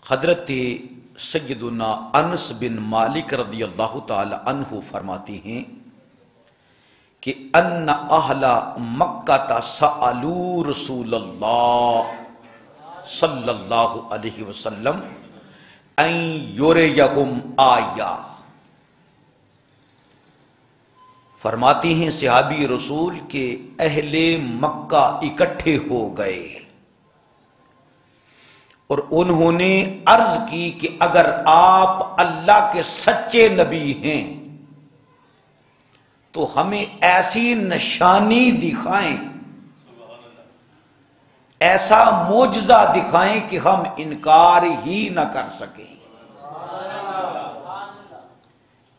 حضرت سیدنا انس بن مالک رضی اللہ تعالی عنہ فرماتے ہیں کہ ان اہل مکہ سألوا رسول اللہ صلی اللہ علیہ وسلم ان یریہم آیہ. فرماتے ہیں صحابی رسول کہ اہل مکہ اکٹھے ہو گئے اور انہوں نے عرض کی کہ اگر آپ اللہ کے سچے نبی ہیں تو ہمیں ایسی نشانی دکھائیں، ایسا معجزہ دکھائیں کہ ہم انکار ہی نہ کر سکیں،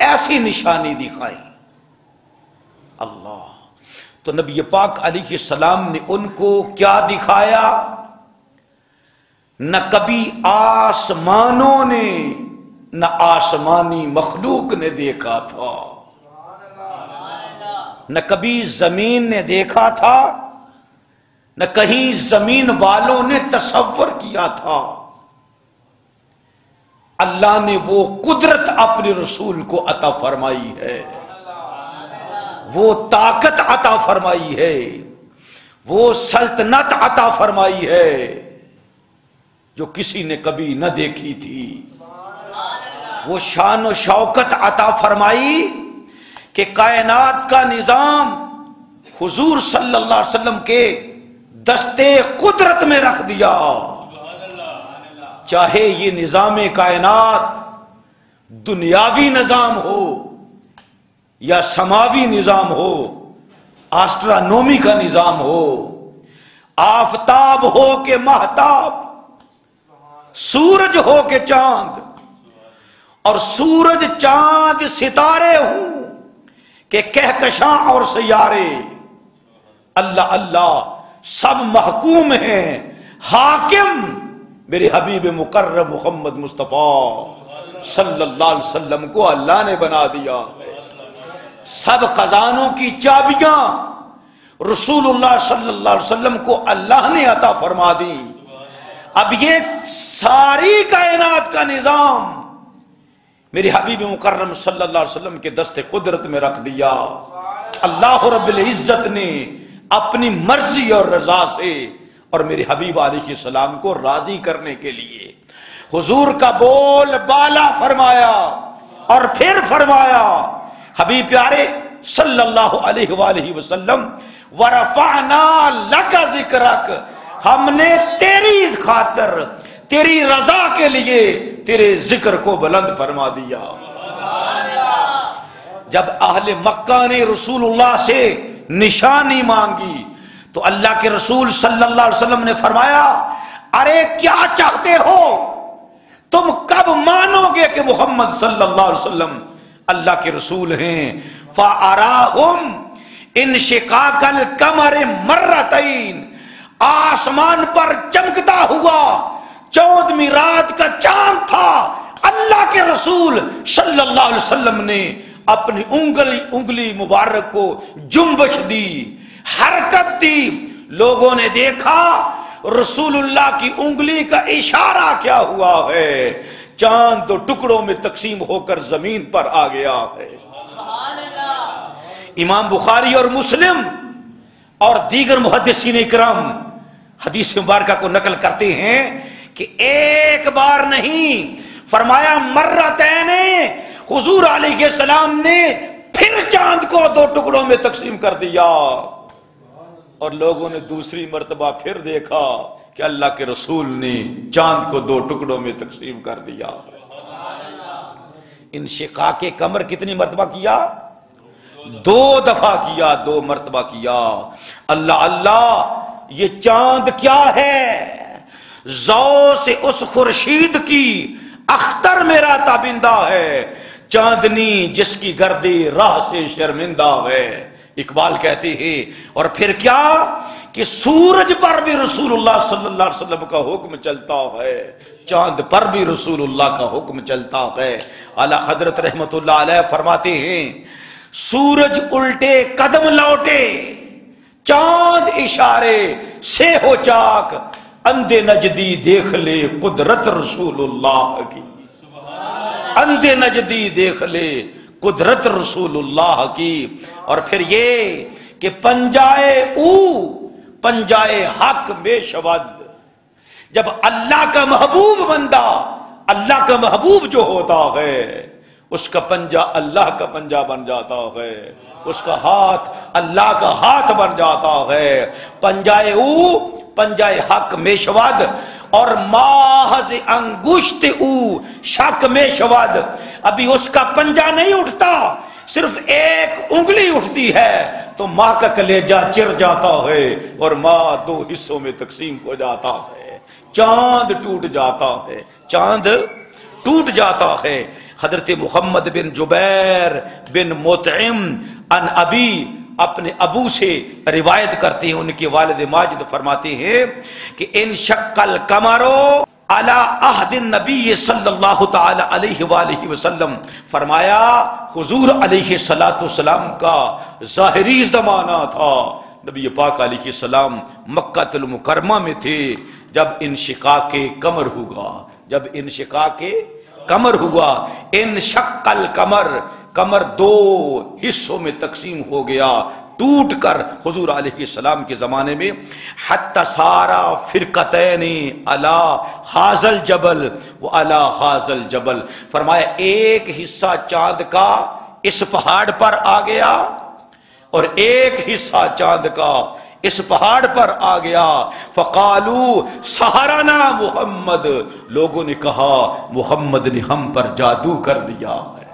ایسی نشانی دکھائیں. اللہ تو نبی پاک علیہ السلام نے ان کو کیا دکھایا؟ نہ کبھی آسمانوں نے نہ آسمانی مخلوق نے دیکھا تھا، نہ کبھی زمین نے دیکھا تھا، نہ کہیں زمین والوں نے تصور کیا تھا. اللہ نے وہ قدرت اپنے رسول کو عطا فرمائی ہے، وہ طاقت عطا فرمائی ہے، وہ سلطنت عطا فرمائی ہے جو کسی نے کبھی نہ دیکھی تھی. وہ شان و شوکت عطا فرمائی کہ کائنات کا نظام حضور صلی اللہ علیہ وسلم کے دستے قدرت میں رکھ دیا. چاہے یہ نظام کائنات دنیاوی نظام ہو یا سماوی نظام ہو، آسٹرانومی کا نظام ہو، آفتاب ہو کہ مہتاب، سورج ہو کہ چاند، اور سورج چاند ستارے ہوں کہ کہکشاں اور سیارے، اللہ اللہ سب محکوم ہیں. حاکم میرے حبیب مکرم محمد مصطفیٰ صلی اللہ علیہ وسلم کو اللہ نے بنا دیا. سب خزانوں کی چابیاں رسول اللہ صلی اللہ علیہ وسلم کو اللہ نے عطا فرما دی. اب یہ ساری کائنات کا نظام میرے حبیب مکرم صلی اللہ علیہ وسلم کے دست قدرت میں رکھ دیا. اللہ رب العزت نے اپنی مرضی اور رضا سے اور میرے حبیب علیہ السلام کو راضی کرنے کے لیے حضور کا بول بالا فرمایا اور پھر فرمایا حبیب پیارے صلی اللہ علیہ وآلہ وسلم ورفعنا لک ذکرک، ہم نے تیری خاطر تیری رضا کے لیے تیرے ذکر کو بلند فرما دیا. جب اہل مکہ نے رسول اللہ سے نشانی مانگی تو اللہ کے رسول صلی اللہ علیہ وسلم نے فرمایا ارے کیا چاہتے ہو، تم کب مانو گے کہ محمد صلی اللہ علیہ وسلم اللہ کے رسول ہیں؟ فَأَرَاهُمْ انشقاق القمر مرتین، آسمان پر چمکتا ہوا 14ویں رات کا چاند تھا. اللہ کے رسول صلی اللہ علیہ وسلم نے اپنی انگلی مبارک کو جنبش دی، حرکت دی. لوگوں نے دیکھا رسول اللہ کی انگلی کا اشارہ کیا ہوا ہے، چاند تو ٹکڑوں میں تقسیم ہو کر زمین پر آ گیا ہے. امام بخاری اور مسلم اور دیگر محدثین اکرام حدیث مبارکہ کو نقل کرتے ہیں کہ ایک بار نہیں، فرمایا مرتین، حضور علیہ السلام نے پھر چاند کو 2 ٹکڑوں میں تقسیم کر دیا اور لوگوں نے دوسری مرتبہ پھر دیکھا کہ اللہ کے رسول نے چاند کو 2 ٹکڑوں میں تقسیم کر دیا. انشقاق قمر کتنی مرتبہ کیا؟ 2 دفعہ کیا، 2 مرتبہ کیا. اللہ اللہ یہ چاند کیا ہے؟ ضوء سے اس خورشید کی اختر میرا تابندہ ہے، چاندنی جس کی گردی راہ سے شرمندہ ہے. اقبال کہتے ہیں اور پھر کیا کہ سورج پر بھی رسول اللہ صلی اللہ علیہ وسلم کا حکم چلتا ہے، چاند پر بھی رسول اللہ کا حکم چلتا ہے. اعلی حضرت رحمت اللہ علیہ فرماتے ہیں سورج الٹے قدم لوٹے، چاند اشارے سے ہو چاک، اندھے نجدی دیکھ لے قدرت رسول اللہ کی، اندھے نجدی دیکھ لے قدرت رسول اللہ کی۔ اور پھر یہ کہ پنجائے او پنجائے حق میں شود، جب اللہ کا محبوب بندہ، اللہ کا محبوب جو ہوتا ہے اس کا پنجہ اللہ کا پنجہ بن جاتا ہے، اس کا ہاتھ اللہ کا ہاتھ بن جاتا ہے۔ پنجائے او پنجائے حق میں شود، اور محض انگشت او شک میں شود، ابھی اس کا پنجہ نہیں اٹھتا، صرف ایک انگلی اٹھتی ہے تو ماں کا کلیجہ چر جاتا ہے اور ماں دو حصوں میں تقسیم ہو جاتا ہے، چاند ٹوٹ جاتا ہے، چاند ٹوٹ جاتا ہے۔ حضرت محمد بن جبیر بن مطعم ان ابی اپنے ابو سے روایت کرتے ہیں، ان کے والد ماجد فرماتے ہیں کہ ان شق القمر علی عہد النبی صلی اللہ تعالی علیہ وآلہ وسلم، فرمایا حضور علیہ السلام کا ظاہری زمانہ تھا، نبی پاک علیہ السلام مکہ المکرمہ میں تھے، جب انشقاق قمر ہوگا، جب انشقاق قمر ہوا، انشق القمر، قمر دو حصوں میں تقسیم ہو گیا، ٹوٹ کر حضور علیہ السلام کے زمانے میں، حتی سارا فرقتین علی ھذا الجبل وعلی ھذا الجبل، فرمایا ایک حصہ چاند کا اس پہاڑ پر آ گیا اور ایک حصہ چاند کا اس پہاڑ پر آ گیا، فقالو سحرنا محمد، لوگوں نے کہا محمد نے ہم پر جادو کر دیا ہے،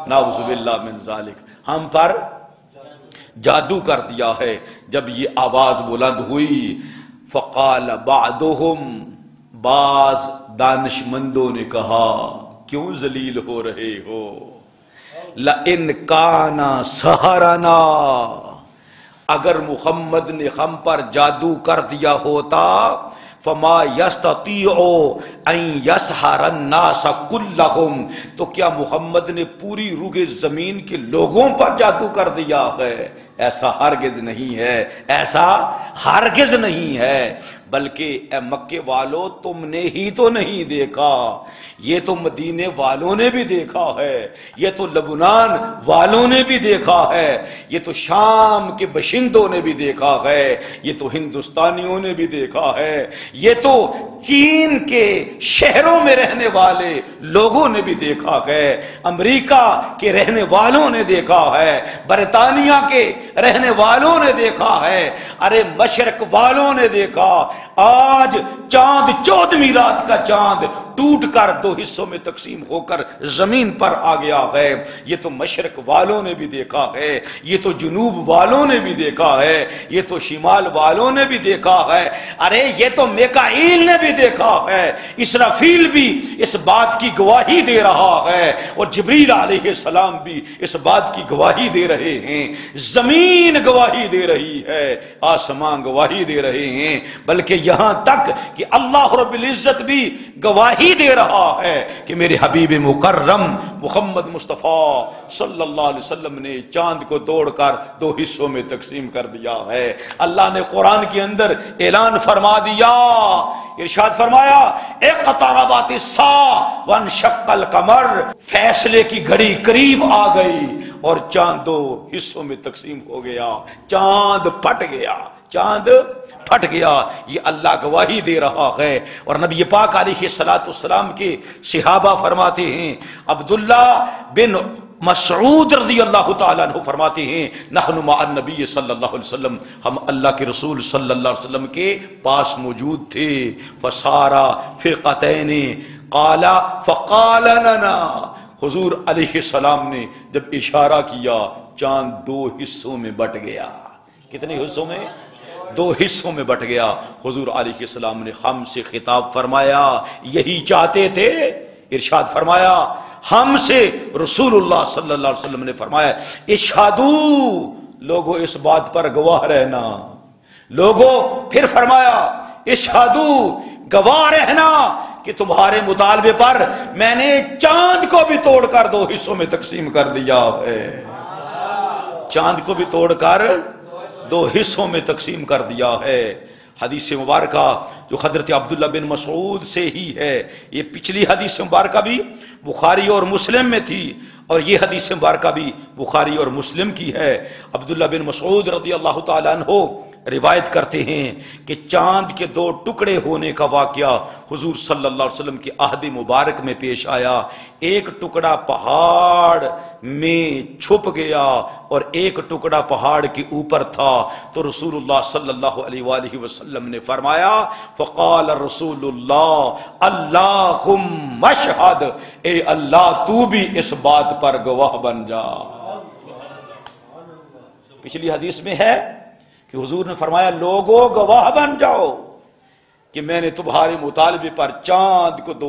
نعوذ باللہ من ذالک، ہم پر جادو کر دیا ہے۔ جب یہ آواز بلند ہوئی، فقال بعضهم، بعض دانش مندوں نے کہا کیوں ذلیل ہو رہے ہو، لئن کان سحرنا، اگر محمد نے ہم پر جادو کر دیا ہوتا، فما یستطیع ان یسحر الناس کلہم، تو کیا محمد نے پوری روح زمین کے لوگوں پر جادو کر دیا ہے؟ ایسا ہرگز نہیں ہے، ایسا ہرگز نہیں ہے، بلکہ اے مکے والو تم نے ہی تو نہیں دیکھا، یہ تو مدینے والوں نے بھی دیکھا ہے، یہ تو لبنان والوں نے بھی دیکھا ہے، یہ تو شام کے باشندوں نے بھی دیکھا ہے، یہ تو ہندوستانیوں نے بھی دیکھا ہے، یہ تو چین کے شہروں میں رہنے والے لوگوں نے بھی دیکھا ہے، امریکہ کے رہنے والوں نے دیکھا ہے، برطانیہ کے رہنے والوں نے دیکھا ہے، ارے مشرق والوں نے دیکھا۔ آج چاند 14ویں رات کا چاند ٹوٹ کر دو حصوں میں تقسیم ہو کر زمین پر آ گیا ہے، یہ تو مشرق والوں نے بھی دیکھا ہے، یہ تو جنوب والوں نے بھی دیکھا ہے، یہ تو شمال والوں نے بھی دیکھا ہے، ارے یہ تو میکائیل نے بھی دیکھا ہے، اسرافیل بھی اس بات کی گواہی دے رہا ہے، اور جبریل علیہ السلام بھی اس بات کی گواہی دے رہے ہیں، زمین گواہی دے رہی ہے، آسمان گواہی دے رہے ہیں، بلکہ یہاں تک کہ اللہ رب العزت بھی گواہی دے رہا ہے کہ میرے حبیب مکرم محمد مصطفیٰ صلی اللہ علیہ وسلم نے چاند کو توڑ کر دو حصوں میں تقسیم کر دیا ہے۔ اللہ نے قرآن کے اندر اعلان فرما دیا، ارشاد فرمایا اقتربت الساعة وانشق القمر، فیصلے کی گھڑی قریب آ گئی اور چاند دو حصوں میں تقسیم ہو گیا، چاند پھٹ گیا، چاند پھٹ گیا، یہ اللہ گواہی دے رہا ہے۔ اور نبی پاک علیہ السلام کے صحابہ فرماتے ہیں، عبداللہ بن مسعود رضی اللہ تعالیٰ عنہ فرماتے ہیں، نحن مع النبی صلی اللہ علیہ وسلم، ہم اللہ کے رسول صلی اللہ علیہ وسلم کے پاس موجود تھے، فسارا فرقتین قال فقال لنا، حضور علیہ السلام نے جب اشارہ کیا چاند دو حصوں میں بٹ گیا، کتنے حصوں میں؟ دو حصوں میں بٹ گیا۔ حضور علیہ السلام نے ہم سے خطاب فرمایا، یہی چاہتے تھے، ارشاد فرمایا ہم سے رسول اللہ صلی اللہ علیہ وسلم نے فرمایا اشہدو، لوگوں اس بات پر گواہ رہنا، لوگوں پھر فرمایا اشہدو، گواہ رہنا کہ تمہارے مطالبے پر میں نے چاند کو بھی توڑ کر دو حصوں میں تقسیم کر دیا ہے، چاند کو بھی توڑ کر دو حصوں میں تقسیم کر دیا ہے۔ حدیث مبارکہ جو حضرت عبداللہ بن مسعود سے ہی ہے، یہ پچھلی حدیث مبارکہ بھی بخاری اور مسلم میں تھی، اور یہ حدیث مبارکہ بھی بخاری اور مسلم کی ہے۔ عبداللہ بن مسعود رضی اللہ تعالیٰ عنہ روایت کرتے ہیں کہ چاند کے 2 ٹکڑے ہونے کا واقعہ حضور صلی اللہ علیہ وسلم کے عہد مبارک میں پیش آیا۔ ایک ٹکڑا پہاڑ میں چھپ گیا اور ایک ٹکڑا پہاڑ کے اوپر تھا، تو رسول اللہ صلی اللہ علیہ وآلہ وسلم نے فرمایا، فقال رسول اللہ اللہم اشہد، اے اللہ تو بھی اس بات پر گواہ بن جا۔ پچھلی حدیث میں ہے کہ حضور نے فرمایا لوگوں گواہ بن جاؤ کہ میں نے تمہارے مطالبے پر چاند کو 2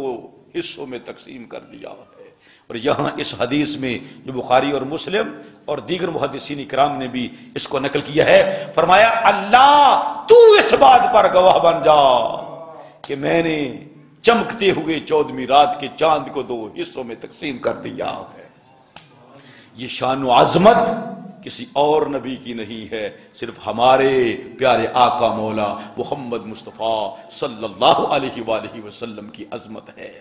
حصوں میں تقسیم کر دیا ہے۔ اور یہاں اس حدیث میں جو بخاری اور مسلم اور دیگر محدثین کرام نے بھی اس کو نقل کیا ہے، فرمایا اللہ تو اس بات پر گواہ بن جا کہ میں نے چمکتے ہوئے 14ویں رات کے چاند کو 2 حصوں میں تقسیم کر دیا ہے۔ یہ شان و عظمت کسی اور نبی کی نہیں ہے، صرف ہمارے پیارے آقا مولا محمد مصطفیٰ صلی اللہ علیہ وآلہ وسلم کی عظمت ہے۔